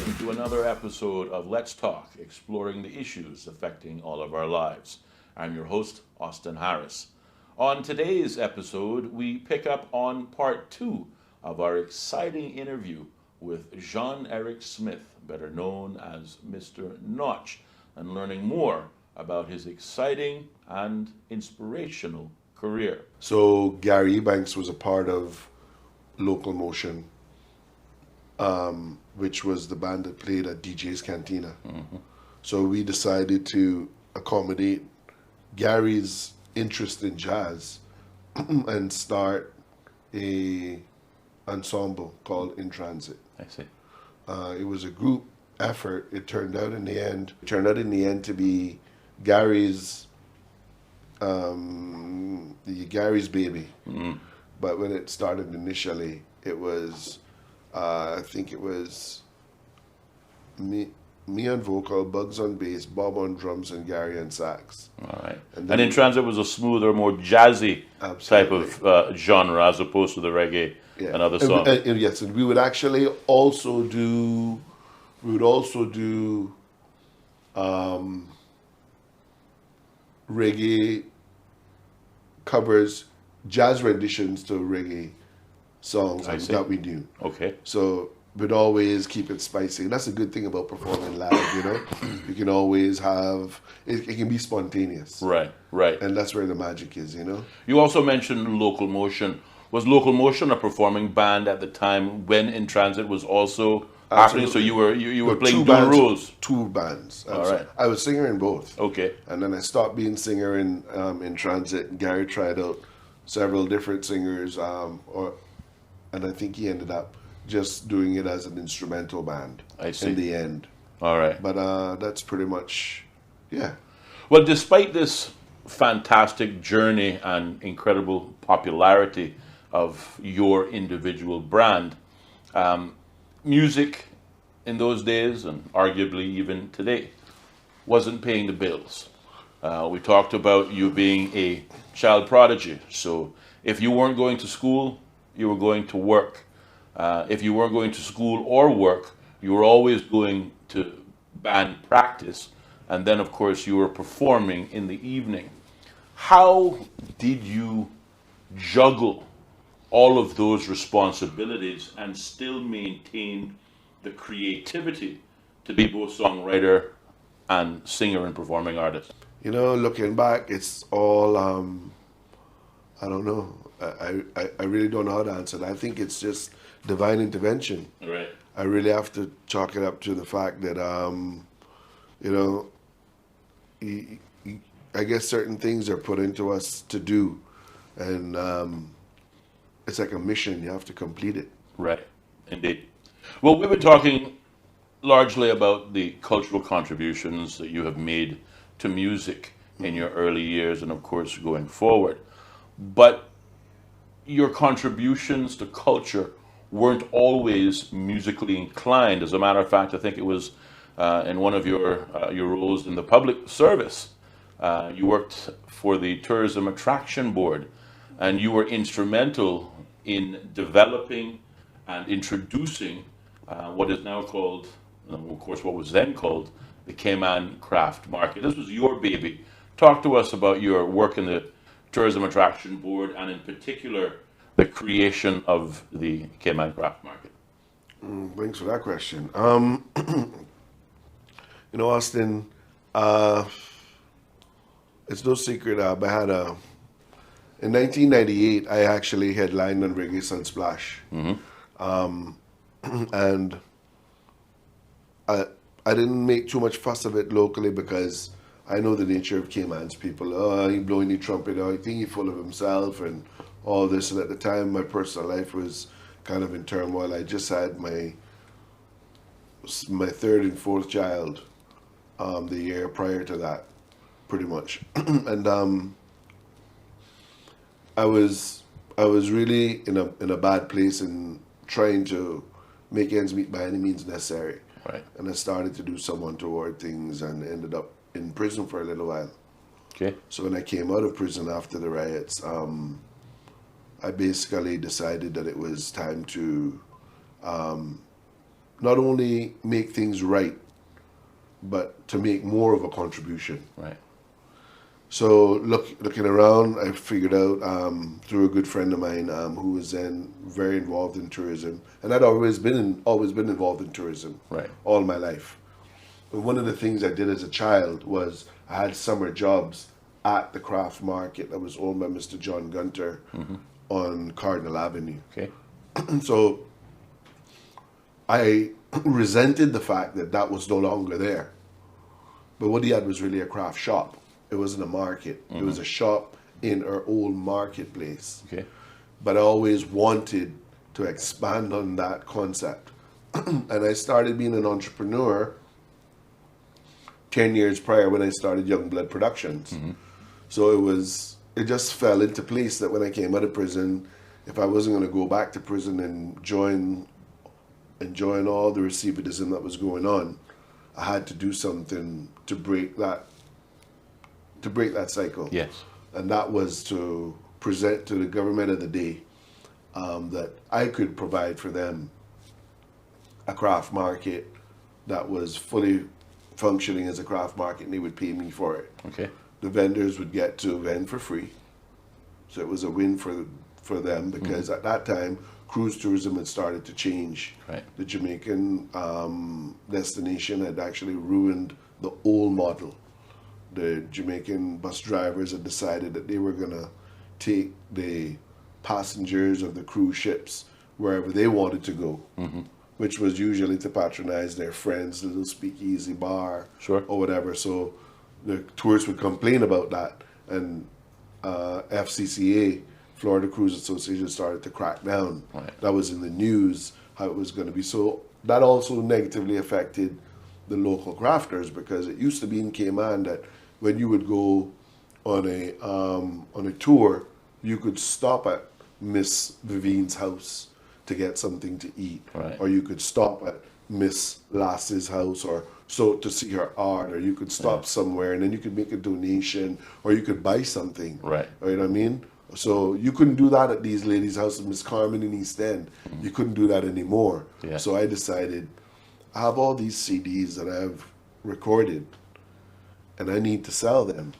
welcome to another episode of Let's Talk, exploring the issues affecting all of our lives. I'm your host, Austin Harris. On today's episode, we pick up on part two of our exciting interview with Jean-Eric Smith, better known as Mr. Notch, and learning more about his exciting and inspirational career. So Gary Ebanks was a part of Local Motion, which was the band that played at DJ's Cantina. So we decided to accommodate Gary's interest in jazz and start a ensemble called In Transit. I see. It was a group effort. It turned out in the end to be Gary's baby. But when it started initially, it was I think it was me on vocal, Bugs on bass, Bob on drums, and Gary on sax. All right. And And In Transit was a smoother, more jazzy type Absolutely. of genre as opposed to the reggae Yeah. and other songs. Yes, and we would actually also do reggae covers, jazz renditions to reggae songs I see. that we do. Okay. So we'd always keep it spicy. And that's a good thing about performing live, you know? You can always have, it can be spontaneous. Right, right. And that's where the magic is, you know? You also mentioned Local Motion. Was Local Motion a performing band at the time when In Transit was also happening? So you were playing dual roles. Two bands. All right. I was singer in both. Okay. And then I stopped being singer in Transit. Gary tried out several different singers, and I think he ended up just doing it as an instrumental band. I see. In the end. All right. But that's pretty much, yeah. Well, despite this fantastic journey and incredible popularity of your individual brand, music in those days, and arguably even today, wasn't paying the bills. We talked about you being a child prodigy. So if you weren't going to school, you were going to work. If you weren't going to school or work, you were always going to band practice. And then, of course, you were performing in the evening. How did you juggle all of those responsibilities and still maintain the creativity to be both songwriter and singer and performing artist? You know, looking back, it's all, I don't know. I really don't know how to answer that. I think it's just divine intervention. Right. I really have to chalk it up to the fact that, you know, I guess certain things are put into us to do. And it's like a mission. You have to complete it. Right, indeed. Well, we've been talking largely about the cultural contributions that you have made to music in your early years and, of course, going forward. But your contributions to culture weren't always musically inclined. As a matter of fact, I think it was in one of your roles in the public service. You worked for the Tourism Attraction Board, and you were instrumental in developing and introducing what is now called, of course, what was then called the Cayman Craft Market. This was your baby. Talk to us about your work in the Tourism Attraction Board, and in particular, the creation of the Cayman Craft Market. Thanks for that question. You know, Austin, it's no secret. I had in 1998, I actually headlined on Reggae Sunsplash. And I didn't make too much fuss of it locally because I know the nature of Cayman's people. Oh, he blowing the trumpet. Oh, I think he's full of himself and all this. And at the time, my personal life was kind of in turmoil. I just had my third and fourth child the year prior to that, pretty much. And I was really in a bad place and trying to make ends meet by any means necessary. Right. And I started to do some untoward things and ended up in prison for a little while. Okay. So when I came out of prison after the riots, I basically decided that it was time to not only make things right, but to make more of a contribution. Right. So looking around, I figured out through a good friend of mine who was then very involved in tourism, and I'd always been involved in tourism Right. all my life. But one of the things I did as a child was I had summer jobs at the craft market that was owned by Mr. John Gunter on Cardinal Avenue. Okay. So I resented the fact that that was no longer there. But what he had was really a craft shop. It wasn't a market. It was a shop in our old marketplace. Okay. But I always wanted to expand on that concept. And I started being an entrepreneur 10 years prior when I started Youngblood Productions. So it just fell into place that when I came out of prison, if I wasn't going to go back to prison and join all the recidivism that was going on, I had to do something to break that cycle. Yes. And that was to present to the government of the day that I could provide for them a craft market that was fully functioning as a craft market, and they would pay me for it. Okay. The vendors would get to vend for free. So it was a win for them because at that time, cruise tourism had started to change. Right. The Jamaican destination had actually ruined the old model. The Jamaican bus drivers had decided that they were going to take the passengers of the cruise ships wherever they wanted to go, which was usually to patronize their friends' little speakeasy bar Sure. or whatever. So the tourists would complain about that, and FCCA, Florida Cruise Association, started to crack down. Right. That was in the news, how it was going to be. So that also negatively affected the local crafters, because it used to be in Cayman that when you would go on a tour, you could stop at Miss Vivine's house to get something to eat, Right. or you could stop at Miss Lass's house or so to see her art, or you could stop somewhere and then you could make a donation, or you could buy something. Right. You know what I mean? So you couldn't do that at these ladies' houses, Miss Carmen in East End. You couldn't do that anymore. Yeah. So I decided, I have all these CDs that I've recorded, and I need to sell them.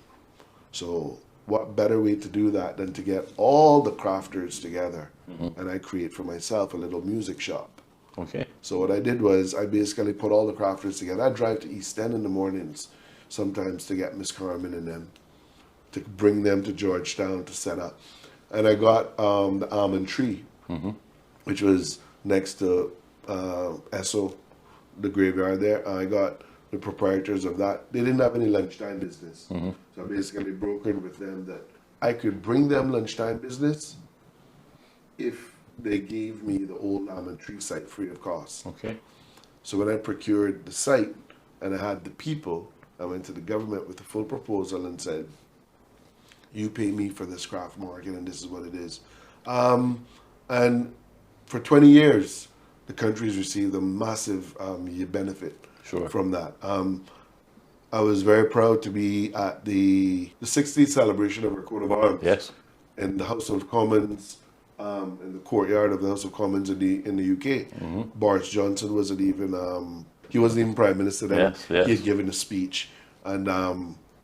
So what better way to do that than to get all the crafters together, and I create for myself a little music shop. Okay. So what I did was I basically put all the crafters together. I drive to East End in the mornings sometimes to get Miss Carmen and them, to bring them to Georgetown to set up. And I got the Almond Tree, which was next to Esso, the graveyard there. I got the proprietors of that. They didn't have any lunchtime business. So I basically brokered with them that I could bring them lunchtime business if they gave me the old Almond Tree site free of cost. Okay. So when I procured the site and I had the people, I went to the government with a full proposal and said, you pay me for this craft market and this is what it is. And for 20 years, the country's received a massive benefit Sure. from that. I was very proud to be at the 60th celebration of our coat of arms Yes. in the House of Commons, in the courtyard of the House of Commons in the UK. Boris Johnson wasn't even he wasn't even Prime Minister then. Yes, yes. He had given a speech, and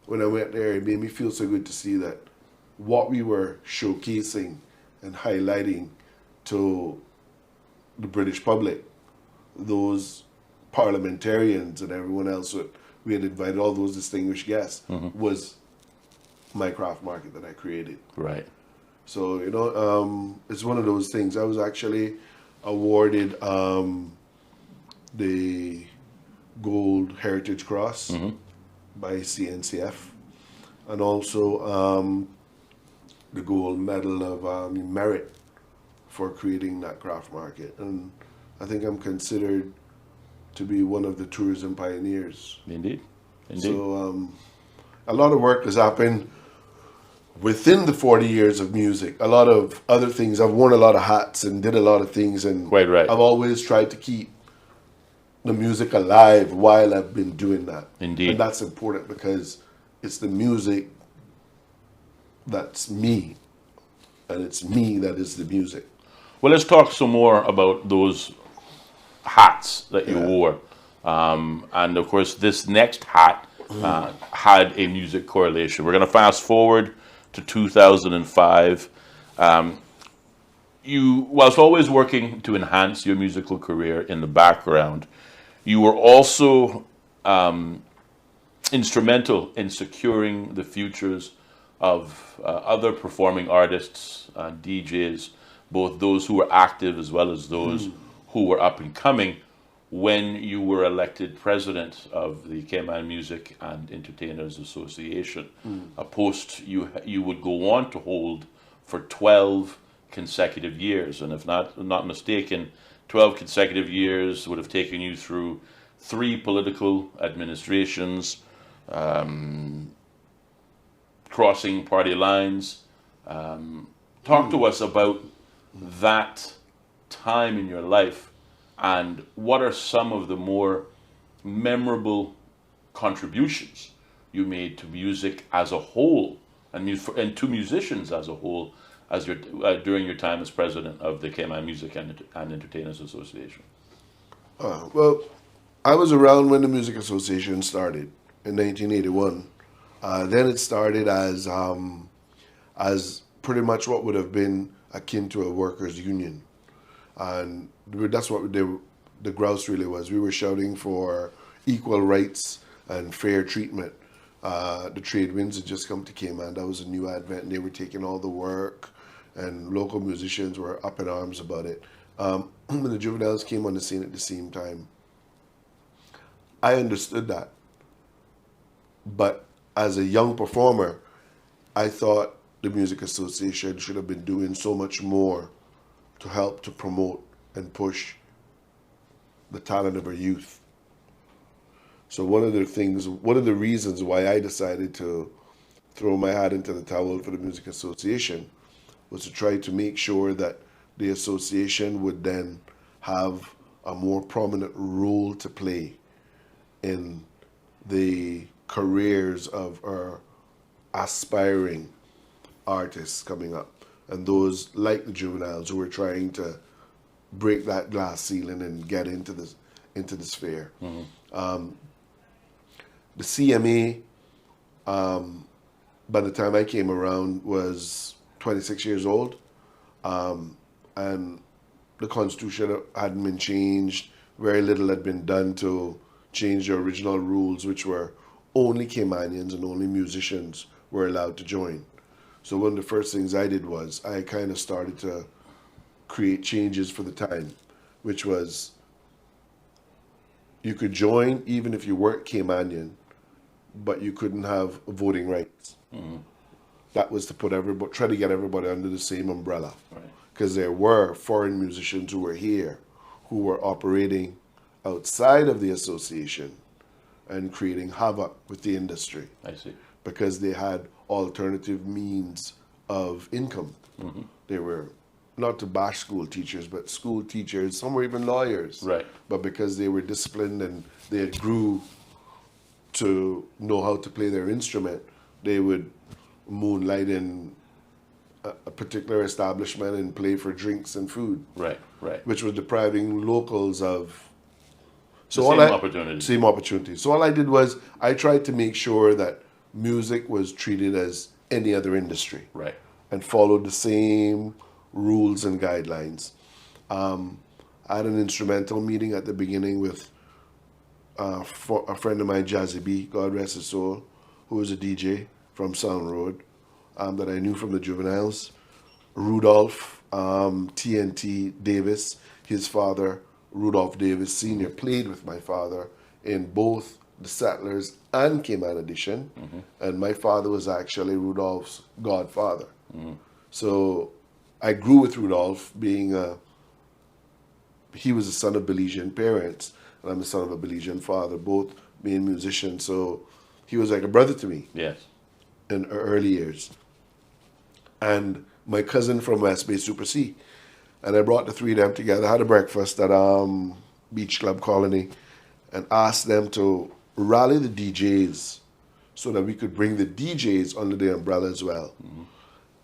when I went there, it made me feel so good to see that what we were showcasing and highlighting to the British public, those parliamentarians and everyone else, we had invited all those distinguished guests, was my craft market that I created. Right. So, it's one of those things. I was actually awarded the Gold Heritage Cross by CNCF, and also the Gold Medal of Merit for creating that craft market. And I think I'm considered to be one of the tourism pioneers. Indeed. Indeed. So a lot of work has happened within the 40 years of music. A lot of other things. I've worn a lot of hats and did a lot of things, and Quite right. I've always tried to keep the music alive while I've been doing that. Indeed. And that's important because it's the music that's me, and it's me that is the music. Well, let's talk some more about those hats that you wore. And of course, this next hat had a music correlation. We're going to fast forward to 2005. You, whilst always working to enhance your musical career in the background, you were also instrumental in securing the futures of other performing artists and DJs, both those who were active as well as those who were up and coming, when you were elected president of the Cayman Music and Entertainers Association, a post you would go on to hold for 12 consecutive years. And if not mistaken, 12 consecutive years would have taken you through 3 political administrations, crossing party lines. Talk to us about that time in your life, and what are some of the more memorable contributions you made to music as a whole, and to musicians as a whole, as your during your time as president of the Cayman Music and Entertainers Association? Well, I was around when the Music Association started in 1981. Then it started as pretty much what would have been akin to a workers' union, and that's what the grouse really was. We were shouting for equal rights and fair treatment. The trade winds had just come to Cayman. That was a new advent, and they were taking all the work, and local musicians were up in arms about it. When the Juveniles came on the scene at the same time, I understood that. But as a young performer, I thought the Music Association should have been doing so much more to help to promote and push the talent of our youth. So one of the reasons why I decided to throw my hat into the towel for the Music Association was to try to make sure that the association would then have a more prominent role to play in the careers of our aspiring artists coming up, and those like the Juveniles who were trying to break that glass ceiling and get into the sphere. The CMA, by the time I came around, was 26 years old, and the Constitution hadn't been changed. Very little had been done to change the original rules, which were only Caymanians and only musicians were allowed to join. So one of the first things I did was I kind of started to create changes for the time, which was you could join even if you weren't Caymanian, but you couldn't have voting rights. That was to try to get everybody under the same umbrella, because there were foreign musicians who were here who were operating outside of the association and creating havoc with the industry. I see. Because they had alternative means of income. They were, not to bash school teachers, but school teachers, some were even lawyers. Right. But because they were disciplined and they had grew to know how to play their instrument, they would moonlight in a particular establishment and play for drinks and food. Right. Which was depriving locals of Same opportunity. So all I did was I tried to make sure that music was treated as any other industry. Right. And followed the same rules and guidelines. I had an instrumental meeting at the beginning with a friend of mine, Jazzy B, God rest his soul, who was a DJ from Sound Road, that I knew from the Juveniles. Rudolph TNT Davis, his father, Rudolph Davis Sr., played with my father in both the Settlers and Cayman edition, and my father was actually Rudolph's godfather. So I grew with Rudolph, he was the son of Belizean parents, and I'm the son of a Belizean father, both being musicians, so he was like a brother to me. Yes. In early years. And my cousin from West Bay, Super C. And I brought the three of them together, had a breakfast at Beach Club Colony, and asked them to rally the DJs so that we could bring the DJs under the umbrella as well.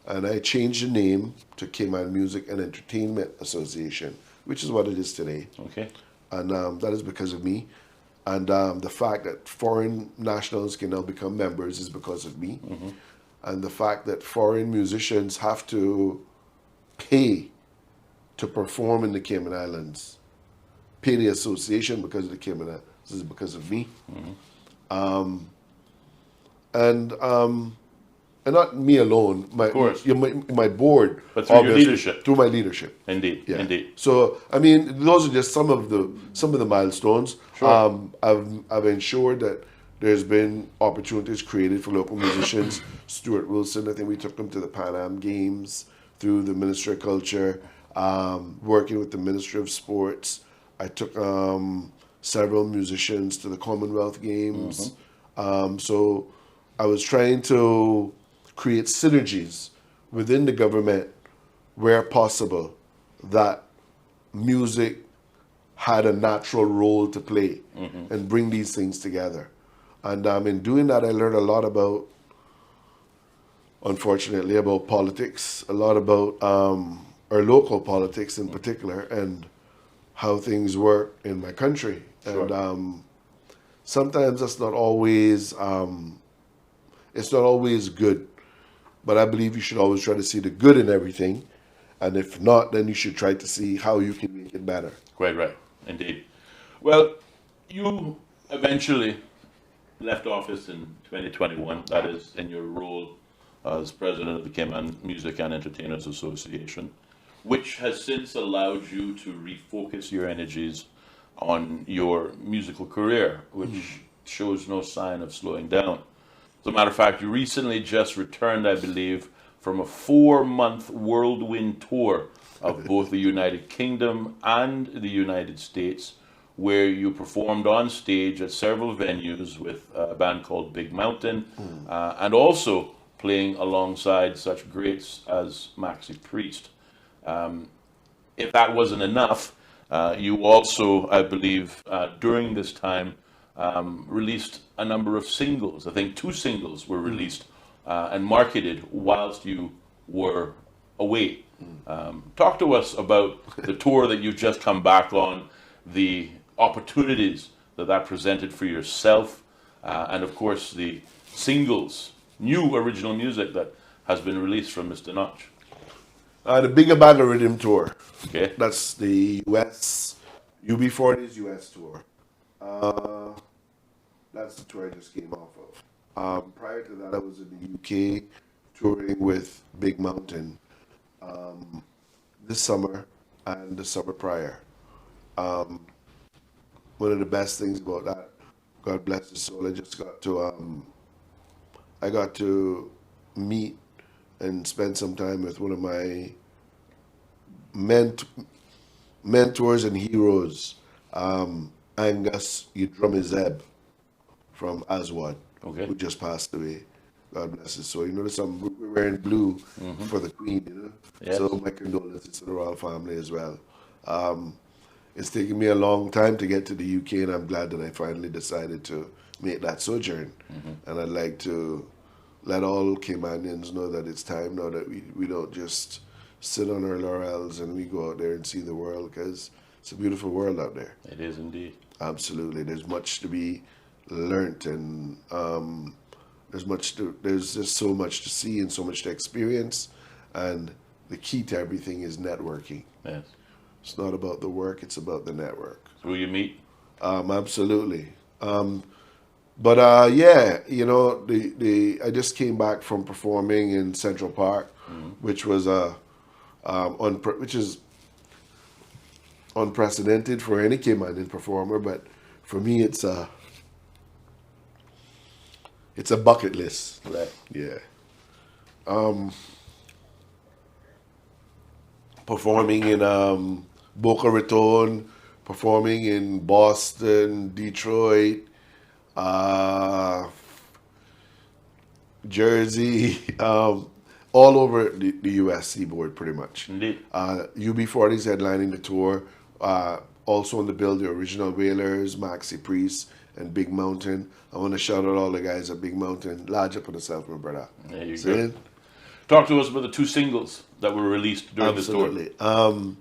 And I changed the name to Cayman Music and Entertainment Association, which is what it is today. Okay. and that is because of me. And the fact that foreign nationals can now become members is because of me. And the fact that foreign musicians have to pay to perform in the Cayman Islands, pay the association because of the Cayman Islands, is because of me. And not me alone. Of course. My board. But through your leadership. Through my leadership. Indeed. Yeah. Indeed. So I mean, those are just some of the milestones. Sure. I've ensured that there's been opportunities created for local musicians. Stuart Wilson, I think we took him to the Pan Am Games through the Ministry of Culture. Working with the Ministry of Sports, I took several musicians to the Commonwealth Games. So I was trying to create synergies within the government where possible that music had a natural role to play and bring these things together. And in doing that, I learned a lot about, unfortunately, about politics, a lot about our local politics in particular, and how things work in my country. Sure. And sometimes that's not always, it's not always good. But I believe you should always try to see the good in everything. And if not, then you should try to see how you can make it better. Quite right. Indeed. Well, you eventually left office in 2021, that is in your role as president of the Cayman Music and Entertainers Association, which has since allowed you to refocus your energies on your musical career, which shows no sign of slowing down. As a matter of fact, you recently just returned, I believe, from a 4-month whirlwind tour of both the United Kingdom and the United States, where you performed on stage at several venues with a band called Big Mountain, and also playing alongside such greats as Maxi Priest. If that wasn't enough, you also, I believe, during this time, released a number of singles. I think 2 singles were released and marketed whilst you were away. Talk to us about the tour that you've just come back on, the opportunities that presented for yourself, and of course the singles, new original music that has been released from Mr. Notch. The Bigger Bag of Rhythm tour. Okay. That's the US, UB40's US tour. That's the tour I just came off of. Prior to that, I was in the UK touring with Big Mountain this summer and the summer prior. One of the best things about that, God bless his soul, I got to meet and spend some time with one of my mentors and heroes, Angus Udrumizeb from Aswad, who just passed away. God bless his soul. You notice we're wearing blue for the Queen, you know? Yes. So my condolences to the royal family as well. It's taken me a long time to get to the UK, and I'm glad that I finally decided to make that sojourn. And I'd like to let all Caymanians know that it's time now that we don't just sit on our laurels and we go out there and see the world, because it's a beautiful world out there. It is indeed. Absolutely. There's much to be learnt, and there's just so much to see and so much to experience, and the key to everything is networking. Yes. It's not about the work, it's about the network. Who you meet? Absolutely. But yeah, you know, I just came back from performing in Central Park, which was which is unprecedented for any Caymanian performer, but for me it's a bucket list. Right. Yeah. Performing in Boca Raton, performing in Boston, Detroit, Jersey, all over the U.S. seaboard, pretty much. Indeed. UB40's headlining the tour. Also on the bill, the original Wailers, Maxi Priest, and Big Mountain. I want to shout out all the guys at Big Mountain. Large up on yourself, my brother. There you See? go. Talk to us about the 2 singles that were released during this tour. Absolutely.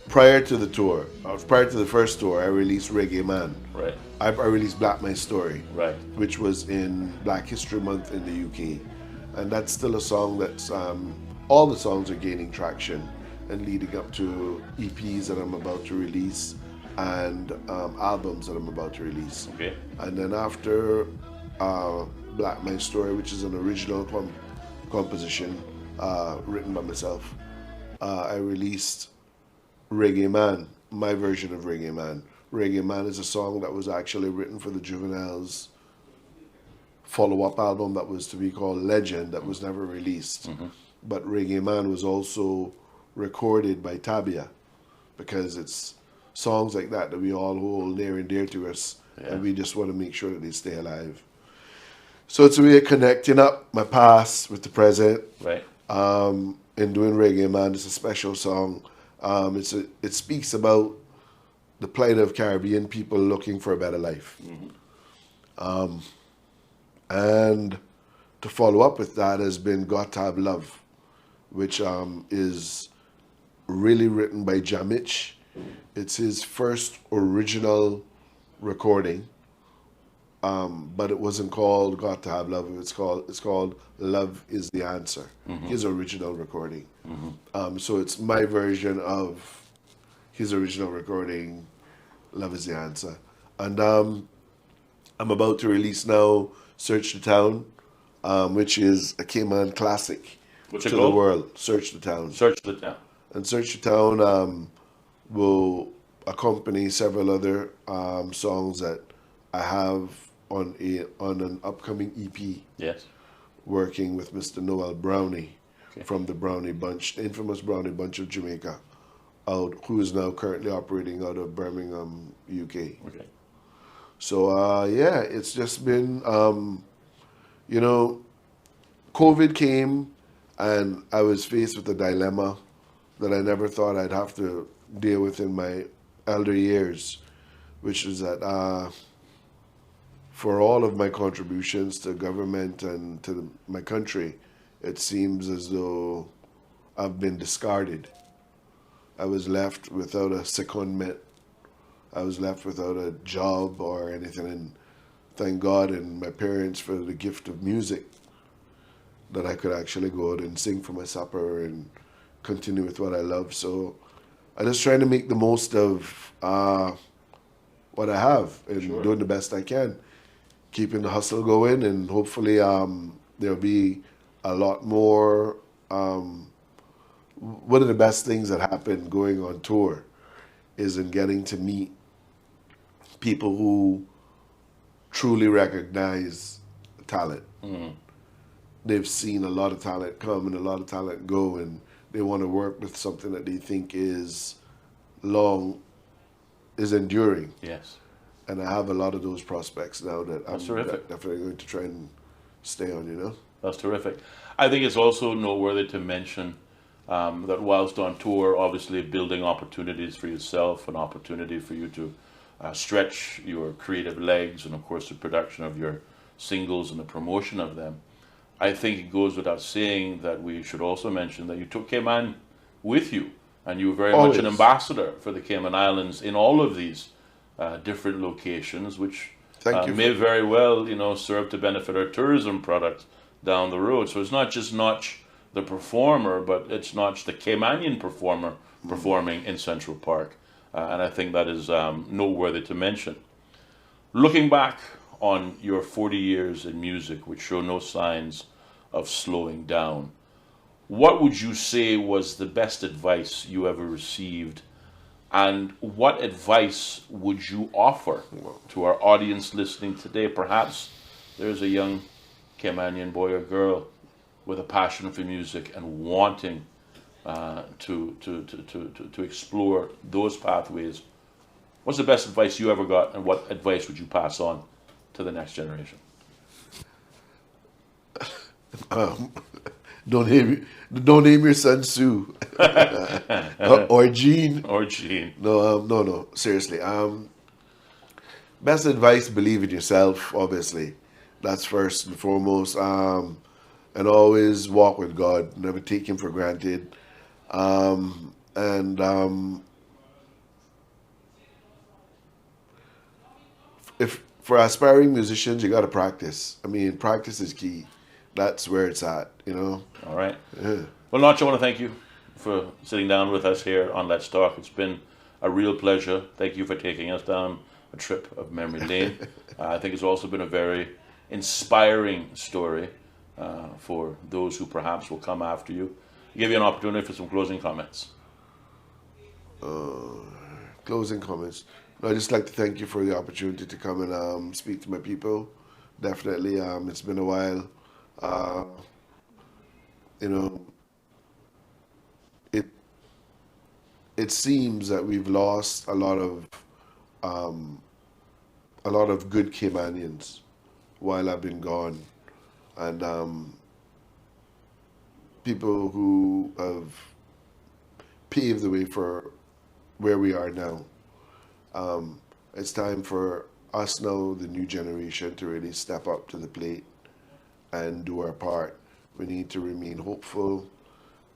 prior to the tour, prior to the first tour, I released Reggae Man. Right. I released Black My Story, Right. which was in Black History Month in the UK. And that's still a song that's, all the songs are gaining traction and leading up to EPs that I'm about to release and albums that I'm about to release. Okay. And then after Black My Story, which is an original composition written by myself, I released Reggae Man, my version of Reggae Man. Reggae Man is a song that was actually written for the Juveniles follow-up album that was to be called Legend, that was never released. But Reggae Man was also recorded by Tabia, because it's songs like that that we all hold near and dear to us, and we just want to make sure that they stay alive. So it's a way of connecting up my past with the present. Right. In doing Reggae Man, it's a special song. It speaks about the plight of Caribbean people looking for a better life. And to follow up with that has been Got to Have Love, which is really written by Jamich. It's his first original recording, but it wasn't called Got to Have Love. It's called Love Is the Answer. His original recording. So it's my version of his original recording, Love Is the Answer. And I'm about to release now Search the Town, which is a Cayman classic to the world. Search the Town. Search the Town. And Search the Town will accompany several other songs that I have on an upcoming EP. Yes. Working with Mr. Noel Brownie from the Brownie Bunch, the infamous Brownie Bunch of Jamaica, who is now currently operating out of Birmingham, UK. Okay. So it's just been, COVID came and I was faced with a dilemma that I never thought I'd have to deal with in my elder years, which is that for all of my contributions to government and to my country, it seems as though I've been discarded. I was left without a secondment. I was left without a job or anything, and thank God and my parents for the gift of music, that I could actually go out and sing for my supper and continue with what I love. So I'm just trying to make the most of what I have and doing the best I can, keeping the hustle going, and hopefully there'll be a lot more. One of the best things that happened going on tour is in getting to meet people who truly recognize talent. They've seen a lot of talent come and a lot of talent go, and they want to work with something that they think is enduring. Yes. And I have a lot of those prospects now that That's I'm terrific. definitely going to try and stay on, That's terrific. I think it's also noteworthy to mention that whilst on tour, obviously building opportunities for yourself, an opportunity for you to stretch your creative legs, and of course the production of your singles and the promotion of them. I think it goes without saying that we should also mention that you took Cayman with you, and you were very much an ambassador for the Cayman Islands in all of these different locations, which may very well, serve to benefit our tourism product down the road. So it's not just Notch the performer, but it's Notch the Caymanian performer performing in Central Park. And I think that is noteworthy to mention. Looking back on your 40 years in music, which show no signs of slowing down, what would you say was the best advice you ever received? And what advice would you offer to our audience listening today? Perhaps there's a young Caymanian boy or girl with a passion for music and wanting to explore those pathways. What's the best advice you ever got, and what advice would you pass on to the next generation? Don't name your son Sue or Gene. Or Gene. No. Seriously. Best advice: believe in yourself. Obviously, that's first and foremost. And always walk with God. Never take Him for granted. And if for aspiring musicians, you got to practice. I mean, practice is key. That's where it's at, you know. All right. Yeah. Well, Notch, I want to thank you for sitting down with us here on Let's Talk. It's been a real pleasure. Thank you for taking us down a trip of memory lane. I think it's also been a very inspiring story for those who perhaps will come after you. I'll give you an opportunity for some closing comments. Closing comments. No, I'd just like to thank you for the opportunity to come and speak to my people. Definitely, it's been a while. You know, it seems that we've lost a lot of good Caymanians while I've been gone, and people who have paved the way for where we are now. It's time for us now, the new generation, to really step up to the plate and do our part. We need to remain hopeful.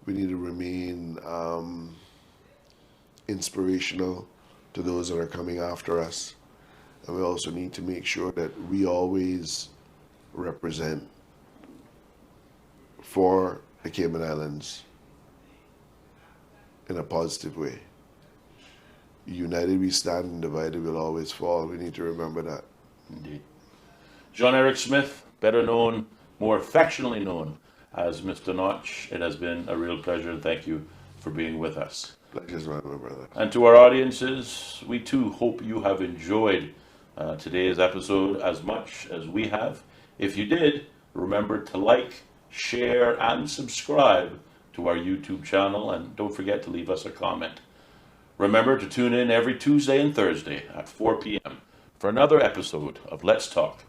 We need to remain inspirational to those that are coming after us. And we also need to make sure that we always represent for the Cayman Islands in a positive way. United we stand and divided we'll always fall. We need to remember that. Indeed. John Eric Smith, better known, more affectionately known as Mr. Notch, it has been a real pleasure, and thank you for being with us. Pleasure's mine, my brother. And to our audiences, we too hope you have enjoyed today's episode as much as we have. If you did, remember to like, share, and subscribe to our YouTube channel, and don't forget to leave us a comment. Remember to tune in every Tuesday and Thursday at 4 p.m. for another episode of Let's Talk,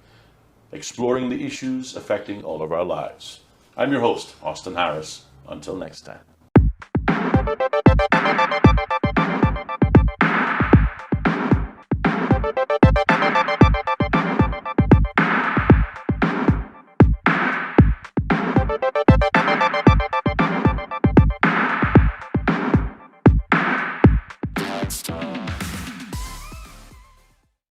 exploring the issues affecting all of our lives. I'm your host, Austin Harris. Until next time.